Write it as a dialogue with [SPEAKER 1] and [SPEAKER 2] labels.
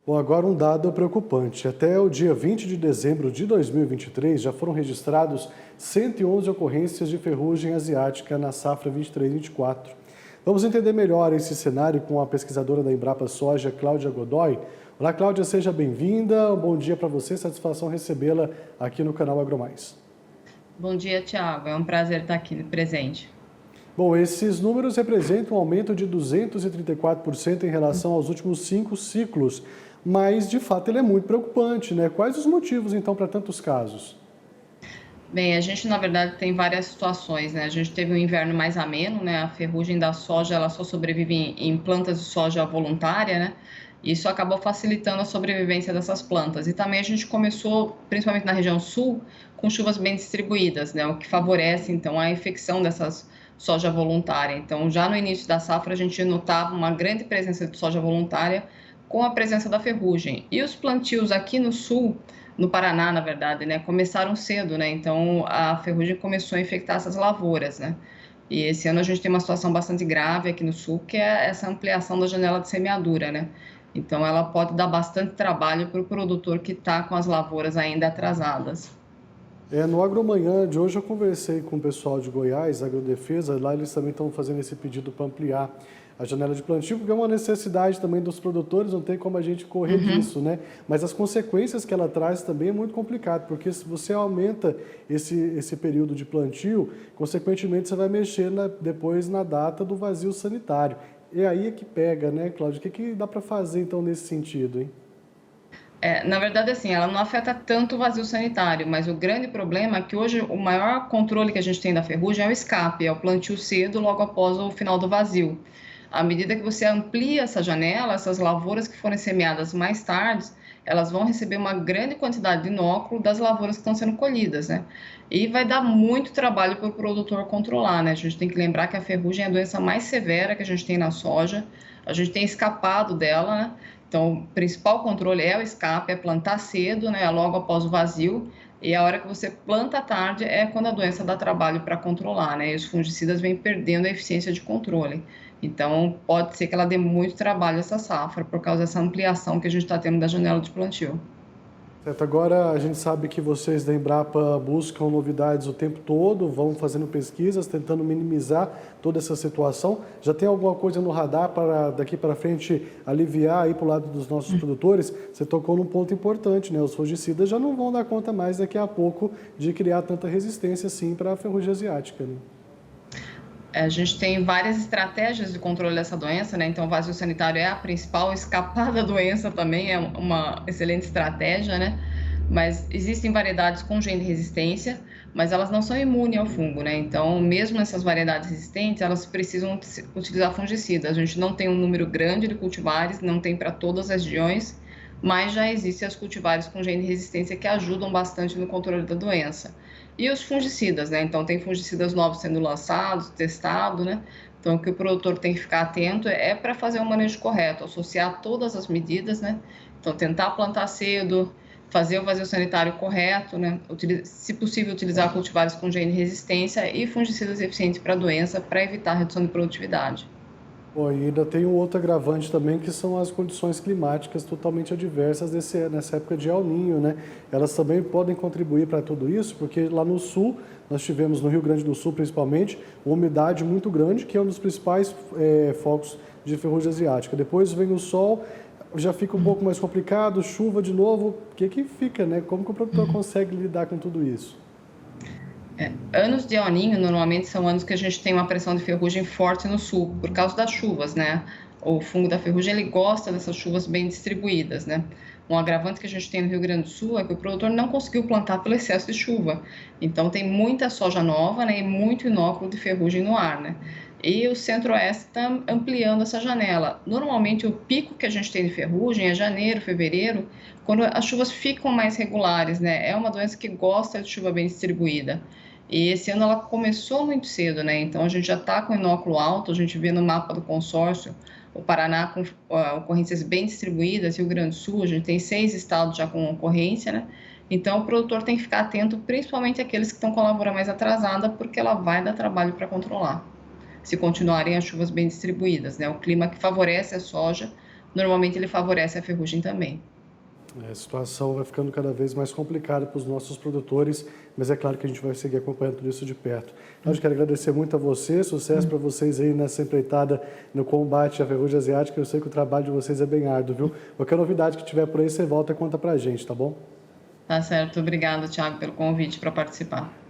[SPEAKER 1] Bom, agora um dado preocupante. Até o dia 20 de dezembro de 2023, já foram registrados 111 ocorrências de ferrugem asiática na safra 23-24. Vamos entender melhor esse cenário com a pesquisadora da Embrapa Soja, Cláudia Godoy. Olá, Cláudia, seja bem-vinda. Um bom dia para você, satisfação recebê-la aqui no canal AgroMais.
[SPEAKER 2] Bom dia, Thiago. É um prazer estar aqui presente.
[SPEAKER 1] Bom, esses números representam um aumento de 234% em relação aos últimos 5 ciclos, mas de fato ele é muito preocupante, né? Quais os motivos então para tantos casos?
[SPEAKER 2] Bem, a gente na verdade tem várias situações, né? A gente teve um inverno mais ameno, né? A ferrugem da soja, ela só sobrevive em plantas de soja voluntária, né? Isso acabou facilitando a sobrevivência dessas plantas. E também a gente começou, principalmente na região sul, com chuvas bem distribuídas, né? O que favorece então a infecção dessas soja voluntária. Então, já no início da safra a gente notava uma grande presença de soja voluntária com a presença da ferrugem. E os plantios aqui no sul, no Paraná, na verdade, né, começaram cedo, né? Então a ferrugem começou a infectar essas lavouras, né? E esse ano a gente tem uma situação bastante grave aqui no sul, que é essa ampliação da janela de semeadura, né? Então ela pode dar bastante trabalho para o produtor que está com as lavouras ainda atrasadas.
[SPEAKER 1] No Agromanhã de hoje eu conversei com o pessoal de Goiás, Agrodefesa, lá eles também estão fazendo esse pedido para ampliar a janela de plantio, porque é uma necessidade também dos produtores, não tem como a gente correr
[SPEAKER 2] Uhum.
[SPEAKER 1] disso, né? Mas as consequências que ela traz também é muito complicado, porque se você aumenta esse período de plantio, consequentemente você vai mexer depois na data do vazio sanitário. E aí é que pega, né, Cláudio? O que dá para fazer então nesse sentido, hein?
[SPEAKER 2] Na verdade, assim, ela não afeta tanto o vazio sanitário, mas o grande problema é que hoje o maior controle que a gente tem da ferrugem é o escape, é o plantio cedo logo após o final do vazio. À medida que você amplia essa janela, essas lavouras que forem semeadas mais tarde, elas vão receber uma grande quantidade de inóculo das lavouras que estão sendo colhidas, né? E vai dar muito trabalho para o produtor controlar, né? A gente tem que lembrar que a ferrugem é a doença mais severa que a gente tem na soja, a gente tem escapado dela, né? Então, o principal controle é o escape, é plantar cedo, né, logo após o vazio, e a hora que você planta à tarde é quando a doença dá trabalho para controlar, né, e os fungicidas vêm perdendo a eficiência de controle. Então, pode ser que ela dê muito trabalho essa safra, por causa dessa ampliação que a gente está tendo da janela de plantio.
[SPEAKER 1] Certo, agora a gente sabe que vocês da Embrapa buscam novidades o tempo todo, vão fazendo pesquisas, tentando minimizar toda essa situação. Já tem alguma coisa no radar para daqui para frente aliviar aí para o lado dos nossos produtores? Você tocou num ponto importante, né? Os fungicidas já não vão dar conta mais daqui a pouco de criar tanta resistência assim para a ferrugem asiática, né?
[SPEAKER 2] A gente tem várias estratégias de controle dessa doença, né? Então, o vazio sanitário é a principal, escapar da doença também é uma excelente estratégia, né? Mas existem variedades com gene de resistência, mas elas não são imunes ao fungo, né? Então, mesmo essas variedades resistentes, elas precisam utilizar fungicidas. A gente não tem um número grande de cultivares, não tem para todas as regiões, mas já existem as cultivares com gene de resistência que ajudam bastante no controle da doença. E os fungicidas, né? Então, tem fungicidas novos sendo lançados, testados, né? Então, o que o produtor tem que ficar atento é para fazer o manejo correto, associar todas as medidas, né? Então, tentar plantar cedo, fazer o vazio sanitário correto, né? Se possível, utilizar cultivares com gene de resistência e fungicidas eficientes para a doença, para evitar a redução de produtividade.
[SPEAKER 1] Bom, e ainda tem um outro agravante também, que são as condições climáticas totalmente adversas nessa época de El Niño, né? Elas também podem contribuir para tudo isso, porque lá no sul, nós tivemos, no Rio Grande do Sul principalmente, uma umidade muito grande, que é um dos principais focos de ferrugem asiática. Depois vem o sol, já fica um pouco mais complicado, chuva de novo, o que que fica, né? Como que o produtor consegue lidar com tudo isso?
[SPEAKER 2] Anos de El Niño normalmente são anos que a gente tem uma pressão de ferrugem forte no sul, por causa das chuvas, né? O fungo da ferrugem, ele gosta dessas chuvas bem distribuídas, né? Um agravante que a gente tem no Rio Grande do Sul é que o produtor não conseguiu plantar pelo excesso de chuva. Então tem muita soja nova, né, e muito inóculo de ferrugem no ar, né? E o Centro-Oeste está ampliando essa janela. Normalmente o pico que a gente tem de ferrugem é janeiro, fevereiro, quando as chuvas ficam mais regulares, né? É uma doença que gosta de chuva bem distribuída. E esse ano ela começou muito cedo, né? Então a gente já está com inóculo alto, a gente vê no mapa do consórcio o Paraná com ocorrências bem distribuídas, Rio Grande do Sul, a gente tem 6 estados já com ocorrência, né? Então o produtor tem que ficar atento, principalmente aqueles que estão com a lavoura mais atrasada, porque ela vai dar trabalho para controlar, se continuarem as chuvas bem distribuídas, né? O clima que favorece a soja, normalmente ele favorece a ferrugem também.
[SPEAKER 1] A situação vai ficando cada vez mais complicada para os nossos produtores, mas é claro que a gente vai seguir acompanhando tudo isso de perto. Então, eu quero agradecer muito a você, sucesso para vocês aí nessa empreitada no combate à ferrugem asiática. Eu sei que o trabalho de vocês é bem árduo, viu? Qualquer novidade que tiver por aí, você volta e conta para a gente, tá bom?
[SPEAKER 2] Tá certo, obrigada, Thiago, pelo convite para participar.